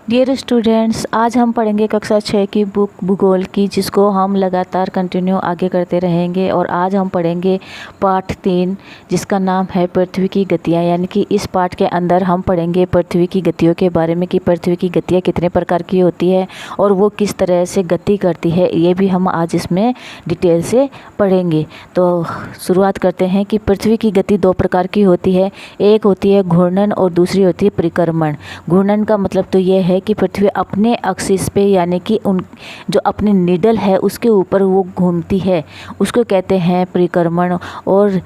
Dear students, आज हम पढ़ेंगे कक्षा 6 की बुक भूगोल की, जिसको हम लगातार कंटिन्यू आगे करते रहेंगे। और आज हम पढ़ेंगे पाठ 3, जिसका नाम है पृथ्वी की गतियाँ। यानी कि इस पाठ के अंदर हम पढ़ेंगे पृथ्वी की गतियों के बारे में कि पृथ्वी की गतियाँ कितने प्रकार की होती है और वो किस तरह से गति करती है, ये भी हम आज इसमें डिटेल से पढ़ेंगे। तो शुरुआत करते हैं कि पृथ्वी की गति दो प्रकार की होती है। एक होती है घूर्णन और दूसरी होती है परिक्रमण। घूर्णन का मतलब तो ये है कि पृथ्वी अपने एक्सिस पे, यानी कि उन जो अपने निडल है उसके ऊपर वो घूमती है, उसको कहते हैं परिक्रमण। और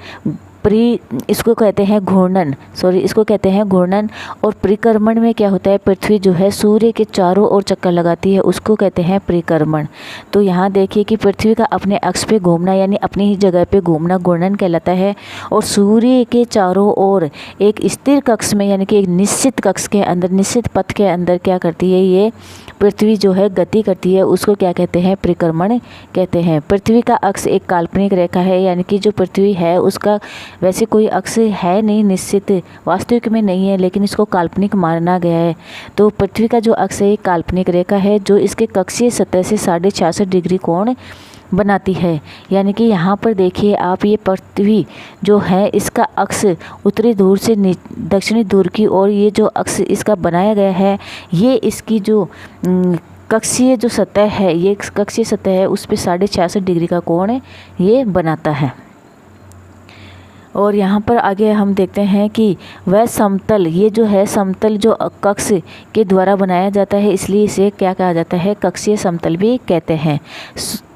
इसको कहते हैं घूर्णन, इसको कहते हैं घूर्णन। और परिक्रमण में क्या होता है, पृथ्वी जो है सूर्य के चारों ओर चक्कर लगाती है, उसको कहते हैं परिक्रमण। तो यहाँ देखिए कि पृथ्वी का अपने अक्ष पे घूमना यानी अपनी ही जगह पे घूमना घूर्णन कहलाता है। और सूर्य के चारों ओर एक स्थिर कक्ष में, यानी कि एक निश्चित कक्ष के अंदर, निश्चित पथ के अंदर क्या करती है, ये पृथ्वी जो है गति करती है, उसको क्या कहते हैं, परिक्रमण कहते हैं। पृथ्वी का अक्ष एक काल्पनिक रेखा है, यानी कि जो पृथ्वी है उसका वैसे कोई अक्ष है नहीं, निश्चित वास्तविक में नहीं है, लेकिन इसको काल्पनिक माना गया है। तो पृथ्वी का जो अक्ष है एक काल्पनिक रेखा है जो इसके कक्षीय सतह से 66.5 डिग्री कोण बनाती है। यानी कि यहाँ पर देखिए आप, ये पृथ्वी जो है इसका अक्ष उत्तरी ध्रुव से दक्षिणी ध्रुव की ओर, ये जो अक्ष इसका बनाया गया है, ये इसकी जो कक्षीय जो सतह है, ये कक्षीय सतह है उस पर 66.5 डिग्री का कोण ये बनाता है। और यहाँ पर आगे हम देखते हैं कि वह समतल, ये जो है समतल जो कक्ष के द्वारा बनाया जाता है, इसलिए इसे क्या कहा जाता है, कक्षीय समतल भी कहते हैं।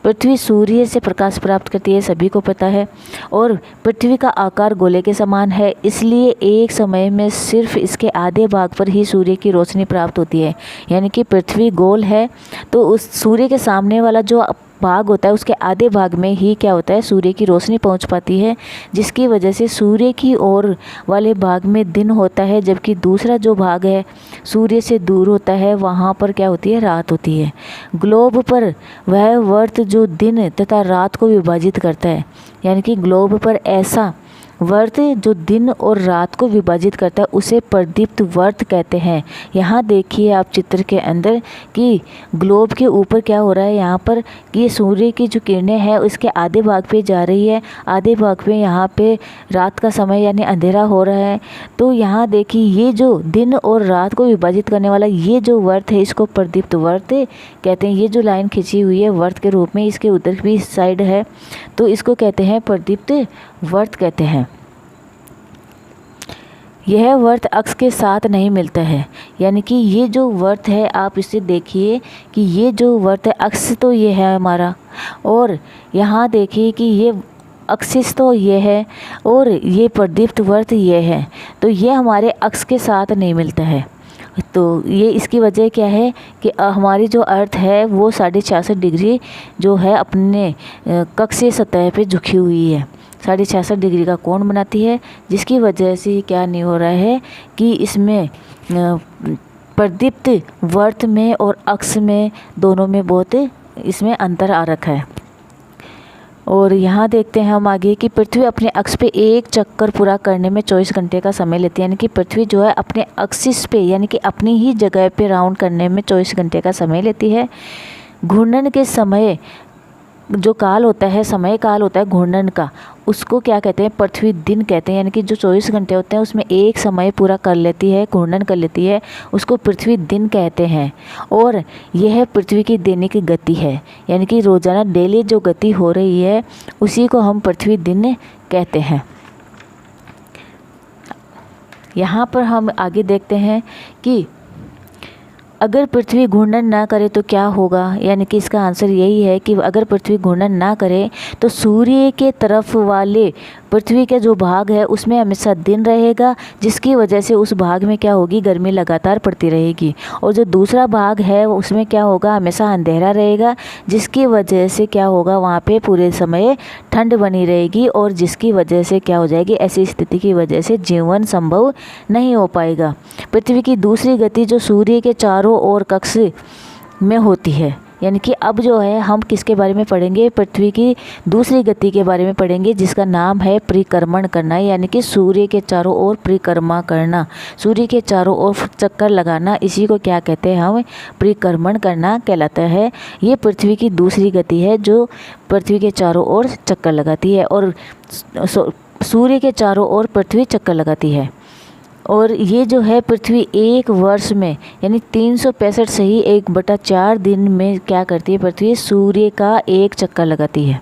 पृथ्वी सूर्य से प्रकाश प्राप्त करती है, सभी को पता है। और पृथ्वी का आकार गोले के समान है, इसलिए एक समय में सिर्फ इसके आधे भाग पर ही सूर्य की रोशनी प्राप्त होती है। यानी कि पृथ्वी गोल है तो उस सूर्य के सामने वाला जो भाग होता है उसके आधे भाग में ही क्या होता है, सूर्य की रोशनी पहुंच पाती है, जिसकी वजह से सूर्य की ओर वाले भाग में दिन होता है, जबकि दूसरा जो भाग है सूर्य से दूर होता है, वहाँ पर क्या होती है, रात होती है। ग्लोब पर वह वर्त जो दिन तथा रात को विभाजित करता है, यानी कि ग्लोब पर ऐसा वर्त जो दिन और रात को विभाजित करता है उसे प्रदीप्त वर्त कहते हैं। यहाँ देखिए आप चित्र के अंदर कि ग्लोब के ऊपर क्या हो रहा है, यहाँ पर कि ये सूर्य की जो किरणें हैं उसके आधे भाग पे जा रही है, आधे भाग पे यहाँ पे रात का समय यानी अंधेरा हो रहा है। तो यहाँ देखिए ये जो दिन और रात को विभाजित करने वाला ये जो वर्त है, इसको प्रदीप्त वर्त कहते हैं। ये जो लाइन खींची हुई है वर्त के रूप में, इसके उधर भी साइड है, तो इसको कहते हैं प्रदीप्त वर्त कहते हैं। यह वर्त अक्ष के साथ नहीं मिलता है, यानी कि ये जो वर्त है आप इसे देखिए कि ये जो वर्त है, अक्ष तो ये है हमारा, और यहाँ देखिए कि ये एक्सिस तो ये है और ये प्रदीप्त वर्त ये है, तो ये हमारे अक्ष के साथ नहीं मिलता है। तो ये इसकी वजह क्या है कि हमारी जो अर्थ है वो 66.5 डिग्री जो है अपने कक्षीय सतह पे झुकी हुई है, 66.5 डिग्री का कोण बनाती है, जिसकी वजह से क्या नहीं हो रहा है कि इसमें प्रदीप्त वर्त में और अक्ष में दोनों में बहुत इसमें अंतर आ रखा है। और यहाँ देखते हैं हम आगे कि पृथ्वी अपने अक्ष पे एक चक्कर पूरा करने में 24 घंटे का समय लेती है। यानी कि पृथ्वी जो है अपने एक्सिस पे, यानी कि अपनी ही जगह पे राउंड करने में 24 घंटे का समय लेती है। घूर्णन के समय जो काल होता है, समय काल होता है घूर्णन का, उसको क्या कहते हैं, पृथ्वी दिन कहते हैं। यानी कि जो 24 घंटे होते हैं उसमें एक समय पूरा कर लेती है, घूर्णन कर लेती है, उसको पृथ्वी दिन कहते हैं। और यह पृथ्वी की दैनिक गति है, यानी कि रोज़ाना डेली जो गति हो रही है उसी को हम पृथ्वी दिन कहते हैं। यहाँ पर हम आगे देखते हैं कि अगर पृथ्वी घूर्णन ना करे तो क्या होगा। यानी कि इसका आंसर यही है कि अगर पृथ्वी घूर्णन ना करे तो सूर्य के तरफ वाले पृथ्वी के जो भाग है उसमें हमेशा दिन रहेगा, जिसकी वजह से उस भाग में क्या होगी, गर्मी लगातार पड़ती रहेगी। और जो दूसरा भाग है उसमें क्या होगा, हमेशा अंधेरा रहेगा, जिसकी वजह से क्या होगा, वहाँ पे पूरे समय ठंड बनी रहेगी, और जिसकी वजह से क्या हो जाएगी, ऐसी स्थिति की वजह से जीवन संभव नहीं हो पाएगा। पृथ्वी की दूसरी गति जो सूर्य के चारों ओर कक्ष में होती है, यानी कि अब जो है हम किसके बारे में पढ़ेंगे, पृथ्वी की दूसरी गति के बारे में पढ़ेंगे जिसका नाम है परिक्रमण करना, यानी कि सूर्य के चारों ओर परिक्रमा करना, सूर्य के चारों ओर चक्कर लगाना, इसी को क्या कहते हैं हम, परिक्रमण करना कहलाता है। ये पृथ्वी की दूसरी गति है जो पृथ्वी के चारों ओर चक्कर लगाती है और सूर्य के चारों ओर पृथ्वी चक्कर लगाती है। और ये जो है पृथ्वी एक वर्ष में यानी 365 सही 1/4 दिन में क्या करती है, पृथ्वी सूर्य का एक चक्कर लगाती है।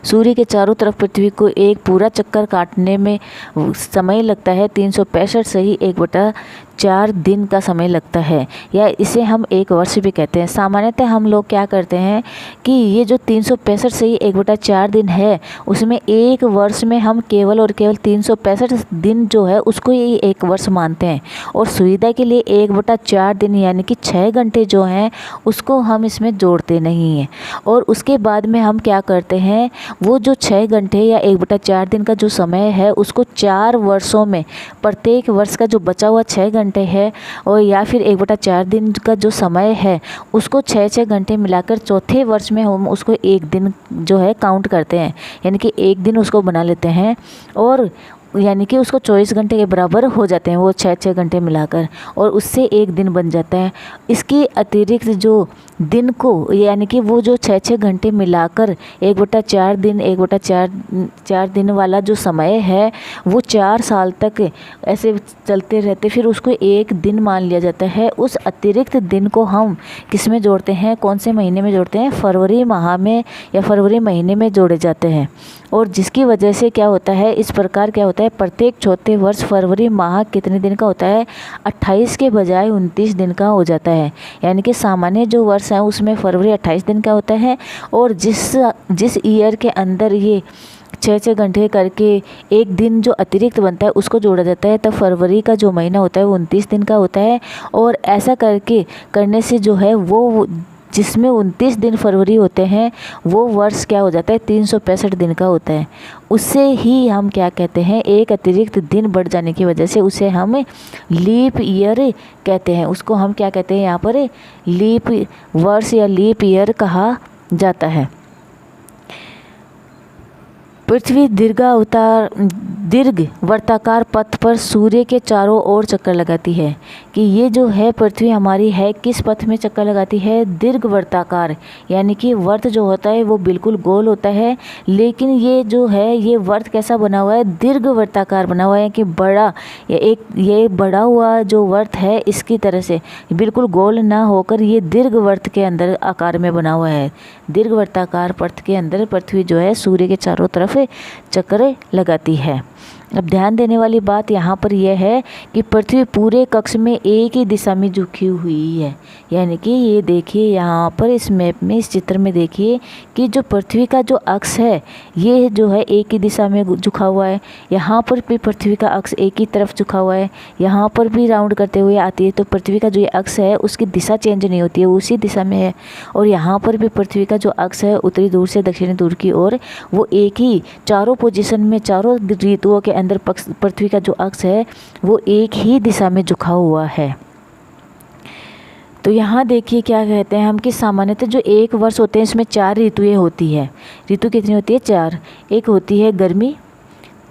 सूर्य के चारों तरफ पृथ्वी को एक पूरा चक्कर काटने में समय लगता है 365 सही 1/4 दिन का समय लगता है, या इसे हम एक वर्ष भी कहते हैं। सामान्यतः हम लोग क्या करते हैं कि ये जो 365 सही 1/4 दिन है उसमें एक वर्ष में हम केवल और केवल 365 दिन जो है उसको ही एक वर्ष मानते हैं, और सुविधा के लिए 1/4 दिन यानी कि 6 घंटे जो हैं उसको हम इसमें जोड़ते नहीं हैं। और उसके बाद में हम क्या करते हैं, वो जो 6 घंटे या 1/4 दिन का जो समय है उसको 4 वर्षों में प्रत्येक वर्ष का जो बचा हुआ 6 घंटे है और या फिर 1/4 दिन का जो समय है उसको 6 घंटे मिलाकर चौथे वर्ष में हम उसको एक दिन जो है काउंट करते हैं, यानी कि एक दिन उसको बना लेते हैं और यानी कि उसको 24 घंटे के बराबर हो जाते हैं वो 6 घंटे मिलाकर, और उससे एक दिन बन जाता है। इसकी अतिरिक्त जो दिन को यानी कि वो जो 6 घंटे मिलाकर 1/4 दिन 1/4 दिन वाला जो समय है वो 4 साल तक ऐसे चलते रहते, फिर उसको एक दिन मान लिया जाता है। उस अतिरिक्त दिन को हम किस में जोड़ते हैं, कौन से महीने में जोड़ते हैं, फरवरी माह में या फरवरी महीने में जोड़े जाते हैं। और जिसकी वजह से क्या होता है, इस प्रकार क्या होता है, प्रत्येक चौथे वर्ष फरवरी माह कितने दिन का होता है, 28 के बजाय 29 दिन का हो जाता है। यानी कि सामान्य जो वर्ष है उसमें फरवरी 28 दिन का होता है, और जिस ईयर के अंदर ये 6 घंटे करके एक दिन जो अतिरिक्त बनता है उसको जोड़ा जाता है, तब फरवरी का जो महीना होता है वो 29 दिन का होता है। और ऐसा करने से जो है वो जिसमें 29 दिन फरवरी होते हैं वो वर्ष क्या हो जाता है, 365 दिन का होता है। उससे ही हम क्या कहते हैं, एक अतिरिक्त दिन बढ़ जाने की वजह से उसे हम लीप ईयर कहते हैं। उसको हम क्या कहते हैं, यहाँ पर लीप वर्ष या लीप ईयर कहा जाता है। पृथ्वी दीर्घ वर्ताकार पथ पर सूर्य के चारों ओर चक्कर लगाती है। कि ये जो है पृथ्वी हमारी है किस पथ में चक्कर लगाती है, दीर्घ वर्ताकार, यानी कि वर्त जो होता है वो बिल्कुल गोल होता है, लेकिन ये जो है ये वर्त कैसा बना हुआ है, दीर्घ वर्ताकार बना हुआ है कि बड़ा ये बड़ा हुआ जो वर्त है इसकी तरह से बिल्कुल गोल ना होकर ये दीर्घ वर्त के अंदर आकार में बना हुआ है। दीर्घ वर्ताकार पथ के अंदर पृथ्वी जो है सूर्य के चारों तरफ चक्कर लगाती है। अब ध्यान देने वाली बात यहाँ पर यह है कि पृथ्वी पूरे कक्ष में एक ही दिशा में झुकी हुई है। यानी कि ये देखिए यहाँ पर इस मैप में, इस चित्र में देखिए कि जो पृथ्वी का जो अक्ष है ये जो है एक ही दिशा में झुका हुआ है। यहाँ पर भी पृथ्वी का अक्ष एक ही तरफ झुका हुआ है, यहाँ पर भी राउंड करते हुए आती है, तो पृथ्वी का जो ये अक्ष है उसकी दिशा चेंज नहीं होती है, वो उसी दिशा में है। और यहाँ पर भी पृथ्वी का जो अक्ष है उत्तरी ध्रुव से दक्षिणी ध्रुव की ओर वो एक ही चारों पोजीशन में, चारों ऋतुओं के अंदर पृथ्वी का जो अक्ष है वो एक ही दिशा में झुका हुआ है। तो यहाँ देखिए क्या कहते हैं हम कि सामान्यतः जो एक वर्ष होते हैं इसमें 4 ऋतुएं होती है। ऋतु कितनी होती है, 4। एक होती है गर्मी,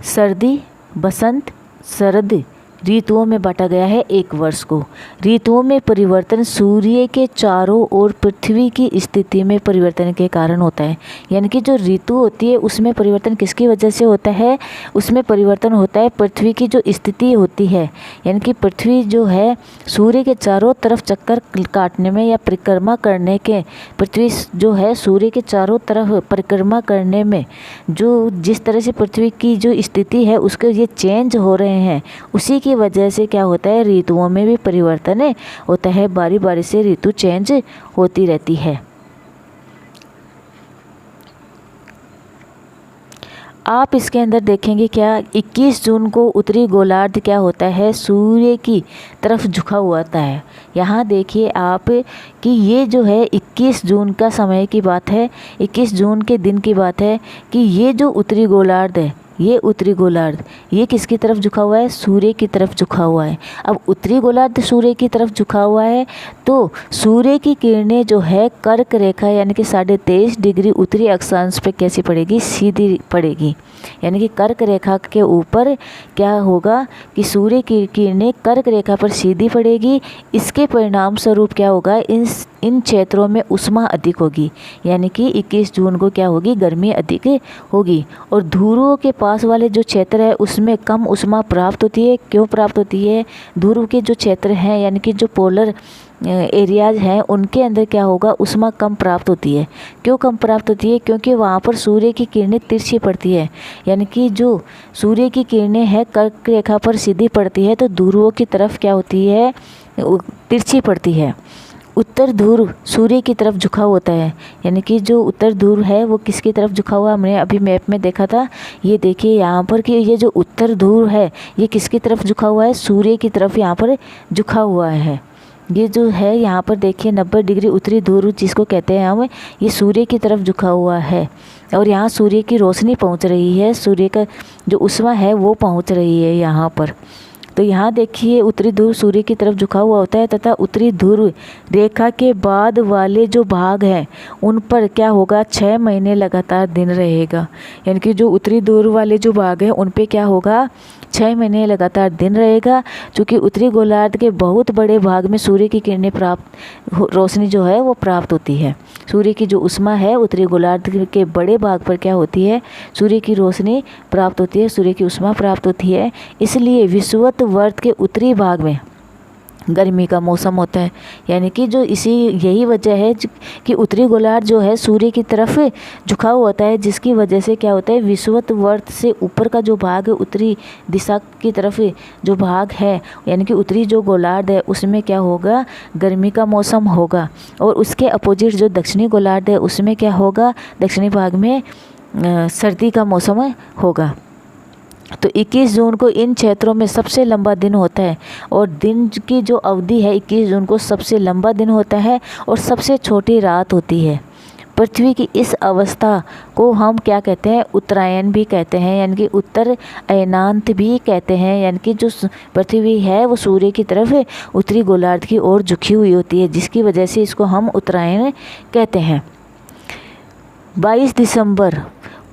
सर्दी, बसंत, शरद। ऋतुओं में बांटा गया है एक वर्ष को। ऋतुओं में परिवर्तन सूर्य के चारों ओर पृथ्वी की स्थिति में परिवर्तन के कारण होता है। यानी कि जो ऋतु होती है उसमें परिवर्तन किसकी वजह से होता है, उसमें परिवर्तन होता है पृथ्वी की जो स्थिति होती है। यानी कि पृथ्वी जो है सूर्य के चारों तरफ चक्कर काटने में या परिक्रमा करने के, पृथ्वी जो है सूर्य के चारों तरफ परिक्रमा करने में जो जिस तरह से पृथ्वी की जो स्थिति है उसके ये चेंज हो रहे हैं, उसी की वजह से क्या होता है, ऋतुओं में भी परिवर्तन होता है। बारी बारी से ऋतु चेंज होती रहती है। आप इसके अंदर देखेंगे क्या 21 जून को उत्तरी गोलार्ध क्या होता है, सूर्य की तरफ झुका हुआ होता है। यहाँ देखिए आप कि ये जो है 21 जून का समय की बात है, 21 जून के दिन की बात है कि ये जो उत्तरी गोलार्ध है ये उत्तरी गोलार्ध, ये किसकी तरफ झुका हुआ है? सूर्य की तरफ झुका हुआ है। अब उत्तरी गोलार्ध सूर्य की तरफ झुका हुआ है तो सूर्य की किरणें जो है कर्क रेखा यानी कि 23.5 डिग्री उत्तरी अक्षांश पे कैसी पड़ेगी? सीधी पड़ेगी। यानी कि कर्क रेखा के ऊपर क्या होगा कि सूर्य की किरणें कर्क रेखा पर सीधी पड़ेगी। इसके परिणाम स्वरूप क्या होगा? इन क्षेत्रों में उष्मा अधिक होगी, यानी कि 21 जून को क्या होगी? गर्मी अधिक होगी। और ध्रुवों के पास वाले जो क्षेत्र है उसमें कम उष्मा प्राप्त होती है। क्यों प्राप्त होती है? ध्रुव के जो क्षेत्र हैं यानी कि जो पोलर एरियाज हैं उनके अंदर क्या होगा? उष्मा कम प्राप्त होती है। क्यों कम प्राप्त होती है? क्योंकि वहाँ पर सूर्य की किरणें तिरछी पड़ती है, यानी कि जो सूर्य की किरणें हैं कर्क रेखा पर सीधी पड़ती है तो ध्रुवों की तरफ क्या होती है? तिरछी पड़ती है। उत्तर ध्रुव सूर्य की तरफ झुका होता है, यानी कि जो उत्तर ध्रुव है वो किसकी तरफ झुका हुआ? हमने अभी मैप में देखा था। ये देखिए यहाँ पर कि ये जो उत्तर ध्रुव है ये किसकी तरफ झुका हुआ है? सूर्य की तरफ यहाँ पर झुका हुआ है। ये जो है यहाँ पर देखिए 90 डिग्री उत्तरी ध्रुव जिसको कहते हैं हम, ये सूर्य की तरफ झुका हुआ है और यहाँ सूर्य की रोशनी पहुँच रही है, सूर्य का जो उष्मा है वो पहुँच रही है यहाँ पर। तो यहाँ देखिए उत्तरी ध्रुव सूर्य की तरफ झुका हुआ होता है तथा उत्तरी ध्रुव रेखा के बाद वाले जो भाग हैं उन पर क्या होगा? 6 महीने लगातार दिन रहेगा। यानी कि जो उत्तरी ध्रुव वाले जो भाग हैं उन पे क्या होगा? 6 महीने लगातार दिन रहेगा। चूँकि उत्तरी गोलार्ध के बहुत बड़े भाग में सूर्य की किरणें रोशनी जो है वो प्राप्त होती है। सूर्य की जो उष्मा है उत्तरी गोलार्ध के बड़े भाग पर क्या होती है? सूर्य की रोशनी प्राप्त होती है, सूर्य की उष्मा प्राप्त होती है। इसलिए विषुवत वर्त के उत्तरी भाग में गर्मी का मौसम होता है। यानी कि जो यही वजह है कि उत्तरी गोलार्ध जो है सूर्य की तरफ झुका हुआ होता है, जिसकी वजह से क्या होता है? विषुवत वर्त से ऊपर का जो भाग है उत्तरी दिशा की तरफ जो भाग है यानी कि उत्तरी जो गोलार्ध है उसमें क्या होगा? गर्मी का मौसम होगा। और उसके अपोजिट जो दक्षिणी गोलार्ध है उसमें क्या होगा? दक्षिणी भाग में सर्दी का मौसम होगा। तो 21 जून को इन क्षेत्रों में सबसे लंबा दिन होता है और दिन की जो अवधि है 21 जून को सबसे लंबा दिन होता है और सबसे छोटी रात होती है। पृथ्वी की इस अवस्था को हम क्या कहते हैं? उत्तरायण भी कहते हैं, यानी कि उत्तर अयनांत भी कहते हैं। यानी कि जो पृथ्वी है वो सूर्य की तरफ उत्तरी गोलार्ध की ओर झुकी हुई होती है, जिसकी वजह से इसको हम उत्तरायण कहते हैं। 22 दिसंबर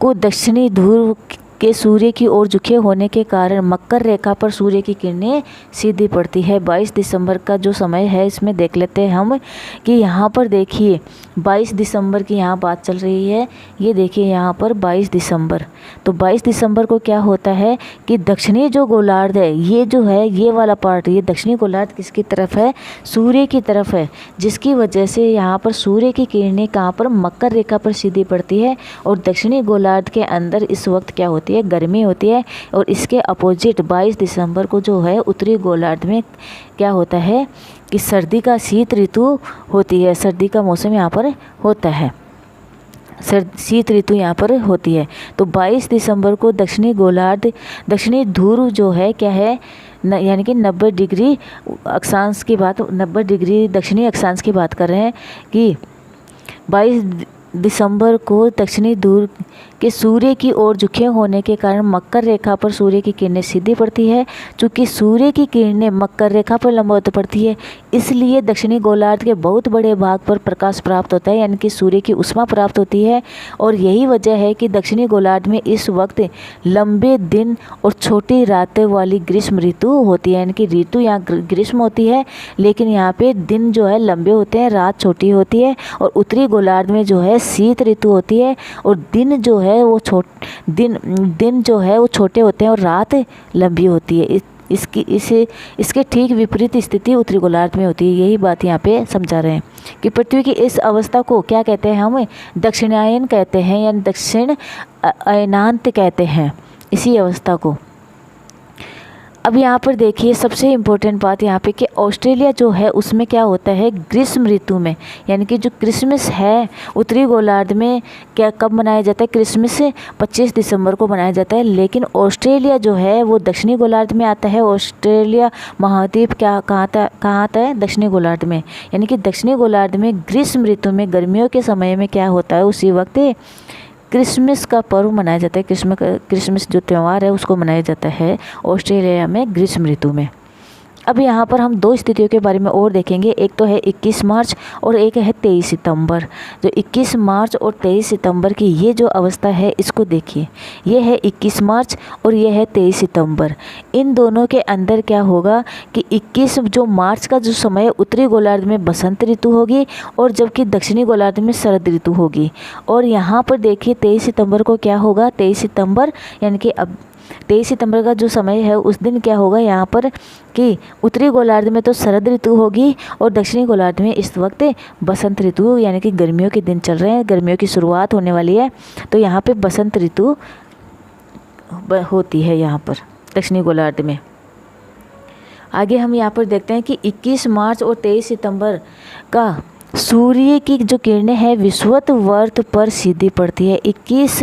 को दक्षिणी ध्रुव के सूर्य की ओर झुके होने के कारण मकर रेखा पर सूर्य की किरणें सीधी पड़ती है। 22 दिसंबर का जो समय है इसमें देख लेते हैं हम कि यहाँ पर देखिए 22 दिसंबर की यहाँ बात चल रही है। ये देखिए यहाँ पर 22 दिसंबर, तो 22 दिसंबर को क्या होता है कि दक्षिणी जो गोलार्ध है ये जो है ये वाला पार्ट, ये दक्षिणी गोलार्ध किसकी तरफ है? सूर्य की तरफ है, जिसकी वजह से यहाँ पर सूर्य की किरणें कहाँ पर? मकर रेखा पर सीधी पड़ती है और दक्षिणी गोलार्ध के अंदर इस वक्त क्या होती है? गर्मी होती है। और इसके अपोजिट 22 दिसंबर को जो है उत्तरी गोलार्ध में क्या होता है कि सर्दी का शीत ऋतु होती है, सर्दी का मौसम यहाँ पर होता है, शीत ऋतु यहाँ पर होती है। तो 22 दिसंबर को दक्षिणी गोलार्ध दक्षिणी ध्रुव जो है क्या है? यानी कि 90 डिग्री अक्षांश की बात, 90 डिग्री दक्षिणी अक्षांश की बात कर रहे हैं कि 22 दिसंबर को दक्षिणी ध्रुव के सूर्य की ओर झुके होने के कारण मकर रेखा पर सूर्य की किरणें सीधी पड़ती है। चूँकि सूर्य की किरणें मकर रेखा पर लंबवत पड़ती है इसलिए दक्षिणी गोलार्ध के बहुत बड़े भाग पर प्रकाश प्राप्त होता है, यानी कि सूर्य की उष्मा प्राप्त होती है। और यही वजह है कि दक्षिणी गोलार्ध में इस वक्त लंबे दिन और छोटी रातें वाली ग्रीष्म ऋतु होती है। यानी कि ऋतु यहाँ ग्रीष्म होती है लेकिन यहाँ पे दिन जो है लंबे होते हैं, रात छोटी होती है। और उत्तरी गोलार्ध में जो है शीत ऋतु होती है और दिन जो है वो दिन जो है वो छोटे होते हैं और रात लंबी होती है। इसके ठीक विपरीत स्थिति उत्तरी गोलार्ध में होती है। यही बात यहाँ पे समझा रहे हैं कि पृथ्वी की इस अवस्था को क्या कहते हैं? हम दक्षिणायन कहते हैं या दक्षिण अयनांत कहते हैं इसी अवस्था को। अब यहाँ पर देखिए सबसे इम्पोर्टेंट बात यहाँ पे कि ऑस्ट्रेलिया जो है उसमें क्या होता है? ग्रीष्म ऋतु में, यानी कि जो क्रिसमस है उत्तरी गोलार्ध में क्या कब मनाया जाता है? क्रिसमस 25 दिसंबर को मनाया जाता है। लेकिन ऑस्ट्रेलिया जो है वो दक्षिणी गोलार्ध में आता है। ऑस्ट्रेलिया महाद्वीप कहाँ आता है? दक्षिणी गोलार्ध में। यानी कि दक्षिणी गोलार्ध में ग्रीष्म ऋतु में गर्मियों के समय में क्या होता है? उसी वक्त क्रिसमस का पर्व मनाया जाता है। क्रिसमस जो त्यौहार है उसको मनाया जाता है ऑस्ट्रेलिया में ग्रीष्म ऋतु में। अब यहाँ पर हम दो स्थितियों के बारे में और देखेंगे, एक तो है 21 मार्च और एक है 23 सितंबर। जो 21 मार्च और 23 सितंबर की ये जो अवस्था है इसको देखिए, ये है 21 मार्च और ये है 23 सितंबर। इन दोनों के अंदर क्या होगा कि 21 जो मार्च का जो समय है उत्तरी गोलार्ध में बसंत ऋतु होगी और जबकि दक्षिणी गोलार्ध में शरद ऋतु होगी। और यहाँ पर देखिए 23 सितंबर को क्या होगा, 23 सितंबर यानी कि अब 23 सितंबर का जो समय है उस दिन क्या होगा यहाँ पर कि उत्तरी गोलार्ध में तो शरद ऋतु होगी और दक्षिणी गोलार्ध में इस वक्त बसंत ऋतु यानी कि गर्मियों के दिन चल रहे हैं, गर्मियों की शुरुआत होने वाली है। तो यहाँ पे बसंत ऋतु होती है यहाँ पर दक्षिणी गोलार्ध में। आगे हम यहाँ पर देखते हैं कि 21 मार्च और 23 सितंबर का सूर्य की जो किरणें हैं विषुवत वर्त पर सीधी पड़ती है। 21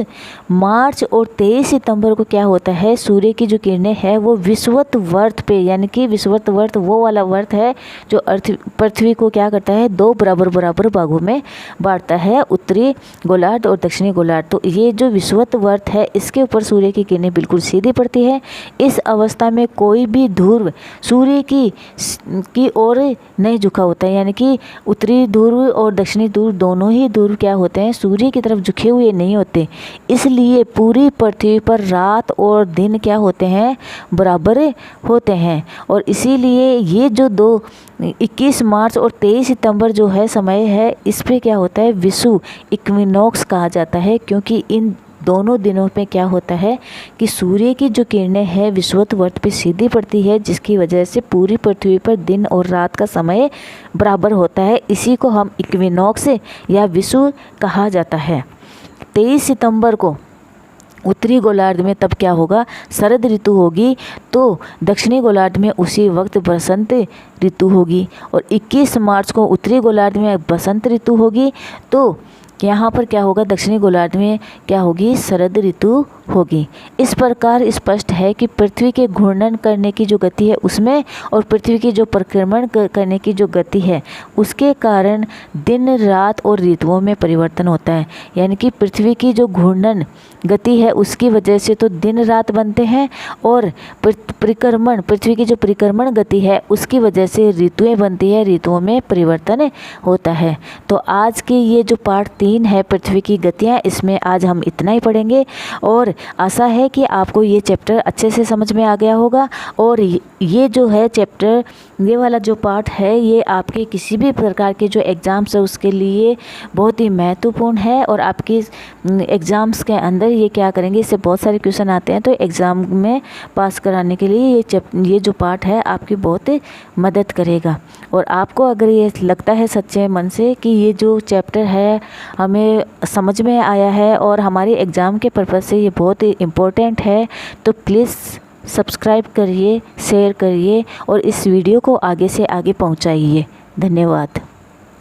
मार्च और 23 सितंबर को क्या होता है, सूर्य की जो किरणें हैं वो विषुवत वर्त पे, यानी कि विषुवत वर्त वो वाला वर्त है जो पृथ्वी को क्या करता है, दो बराबर भागों में बांटता है, उत्तरी गोलार्ध और दक्षिणी गोलार्ध। तो ये जो विषुवत वर्त है इसके ऊपर सूर्य की किरणें बिल्कुल सीधी पड़ती है। इस अवस्था में कोई भी ध्रुव सूर्य की ओर नहीं झुका होता है, यानी कि उत्तरी ध्रुव और दक्षिणी ध्रुव दोनों ही ध्रुव क्या होते हैं, सूर्य की तरफ झुके हुए नहीं होते। इसलिए पूरी पृथ्वी पर रात और दिन क्या होते हैं, बराबर होते हैं। और इसीलिए ये जो 21 मार्च और 23 सितंबर जो है समय है इस पे क्या होता है, विषु इक्विनॉक्स कहा जाता है, क्योंकि इन दोनों दिनों में क्या होता है कि सूर्य की जो किरणें हैं विषुवत वर्त पे सीधी पड़ती है, जिसकी वजह से पूरी पृथ्वी पर दिन और रात का समय बराबर होता है। इसी को हम इक्विनॉक्स या विषु कहा जाता है। 23 सितंबर को उत्तरी गोलार्ध में तब क्या होगा, शरद ऋतु होगी, तो दक्षिणी गोलार्ध में उसी वक्त बसंत ऋतु होगी। और 21 मार्च को उत्तरी गोलार्ध में बसंत ऋतु होगी, तो यहाँ पर क्या होगा, दक्षिणी गोलार्ध में क्या होगी, शरद ऋतु होगी। इस प्रकार स्पष्ट है कि पृथ्वी के घूर्णन करने की जो गति है उसमें और पृथ्वी की जो परिक्रमण करने की जो गति है उसके कारण दिन रात और ऋतुओं में परिवर्तन होता है। यानी कि पृथ्वी की जो घूर्णन गति है उसकी वजह से तो दिन रात बनते हैं और परिक्रमण पृथ्वी की जो परिक्रमण गति है उसकी वजह से ऋतुएं बनती है, ऋतुओं में परिवर्तन होता है। तो आज की ये जो पार्ट 3 है पृथ्वी की गतियाँ, इसमें आज हम इतना ही पढ़ेंगे और आशा है कि आपको ये चैप्टर अच्छे से समझ में आ गया होगा। और ये जो है चैप्टर, ये वाला जो पार्ट है ये आपके किसी भी प्रकार के जो एग्ज़ाम्स है उसके लिए बहुत ही महत्वपूर्ण है। और आपके एग्ज़ाम्स के अंदर ये क्या करेंगे, इससे बहुत सारे क्वेश्चन आते हैं, तो एग्ज़ाम में पास कराने के लिए ये जो पार्ट है आपकी बहुत मदद करेगा। और आपको अगर ये लगता है सच्चे मन से कि ये जो चैप्टर है हमें समझ में आया है और हमारे एग्ज़ाम के पर्पज़ से ये बहुत ही इम्पोर्टेंट है, तो प्लीज़ सब्सक्राइब करिए, शेयर करिए और इस वीडियो को आगे से आगे पहुंचाइए। धन्यवाद।